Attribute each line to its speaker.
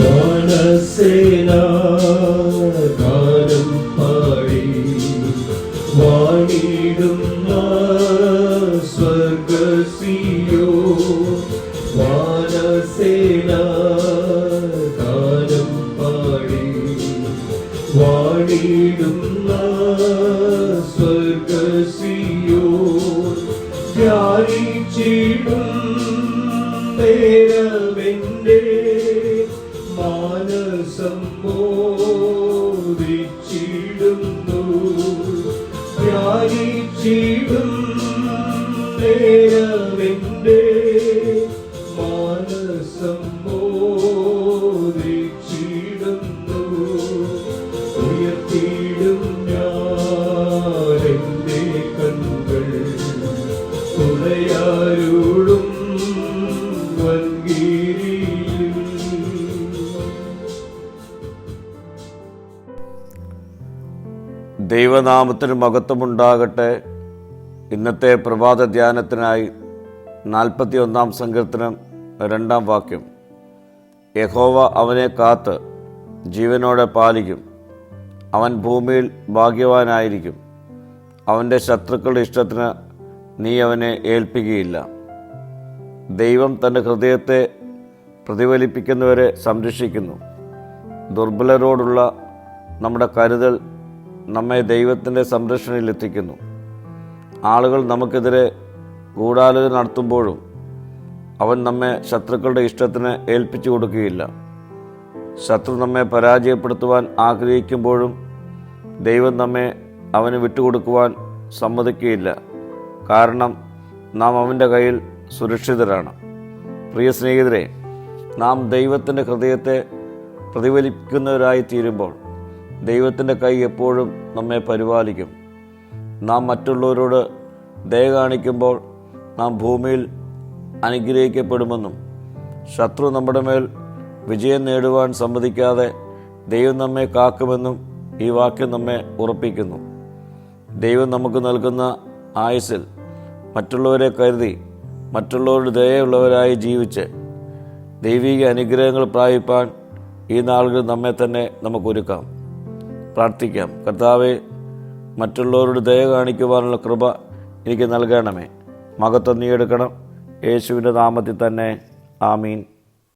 Speaker 1: വാനസേനാഗാനം പാടി വാണിടുന്ന സ്വർഗ്ഗസിയോ വാനസേനാഗാനം പാടി വാണിടുന്ന സ്വർഗ്ഗസിയോ ധ്യാനിച്ചിടും നേരമെന്റെ മാനസം മോദിച്ചിടുന്നു ധ്യാനിച്ചിടും നേരമെന്റെ മാനസം മോദിച്ചിടുന്നു ഉയർത്തിയിടും ഞാനെന്റെ കണ്ണുകൾ തുണയാരുളും
Speaker 2: ദൈവനാമത്തിന് മഹത്വമുണ്ടാകട്ടെ. ഇന്നത്തെ പ്രഭാത ധ്യാനത്തിനായി 41 സങ്കീർത്തനം 2 വാക്യം. യഹോവ അവനെ കാത്ത് ജീവനോടെ പാലിക്കും. അവൻ ഭൂമിയിൽ ഭാഗ്യവാനായിരിക്കും. അവൻ്റെ ശത്രുക്കളുടെ ഇഷ്ടത്തിന് നീ അവനെ ഏൽപ്പിക്കുകയില്ല. ദൈവം തൻ്റെ ഹൃദയത്തെ പ്രതിഫലിപ്പിക്കുന്നവരെ സംരക്ഷിക്കുന്നു. ദുർബലരോടുള്ള നമ്മുടെ കരുതൽ നമ്മെ ദൈവത്തിൻ്റെ സംരക്ഷണയിലെത്തിക്കുന്നു. ആളുകൾ നമുക്കെതിരെ ഗൂഢാലോചന നടത്തുമ്പോഴും അവൻ നമ്മെ ശത്രുക്കളുടെ ഇഷ്ടത്തിന് ഏൽപ്പിച്ചു കൊടുക്കുകയില്ല. ശത്രു നമ്മെ പരാജയപ്പെടുത്തുവാൻ ആഗ്രഹിക്കുമ്പോഴും ദൈവം നമ്മെ അവന് വിട്ടുകൊടുക്കുവാൻ സമ്മതിക്കുകയില്ല. കാരണം നാം അവൻ്റെ കയ്യിൽ സുരക്ഷിതരാണ്. പ്രിയ സ്നേഹിതരെ, നാം ദൈവത്തിൻ്റെ ഹൃദയത്തെ പ്രതിഫലിപ്പിക്കുന്നവരായി തീരുമ്പോൾ ദൈവത്തിൻ്റെ കൈ എപ്പോഴും നമ്മെ പരിപാലിക്കും. നാം മറ്റുള്ളവരോട് ദയ കാണിക്കുമ്പോൾ നാം ഭൂമിയിൽ അനുഗ്രഹിക്കപ്പെടുമെന്നും ശത്രു നമ്മുടെ മേൽ വിജയം നേടുവാൻ സമ്മതിക്കാതെ ദൈവം നമ്മെ കാക്കുമെന്നും ഈ വാക്യം നമ്മെ ഉറപ്പിക്കുന്നു. ദൈവം നമുക്ക് നൽകുന്ന ആയുസ്സിൽ മറ്റുള്ളവരെ കരുതി മറ്റുള്ളവരുടെ ദയയുള്ളവരായി ജീവിച്ച് ദൈവിക അനുഗ്രഹങ്ങൾ പ്രാപിപ്പാൻ ഈ നാളുകൾ നമ്മെ തന്നെ നമുക്കൊരുക്കാം. പ്രാർത്ഥിക്കാം. കർത്താവേ, മറ്റുള്ളവരോട് ദയ കാണിക്കുവാനുള്ള കൃപ എനിക്ക് നൽകണമേ. മഹത്വം നീ എടുക്കണം. യേശുവിൻ്റെ നാമത്തിൽ തന്നെ. ആമീൻ.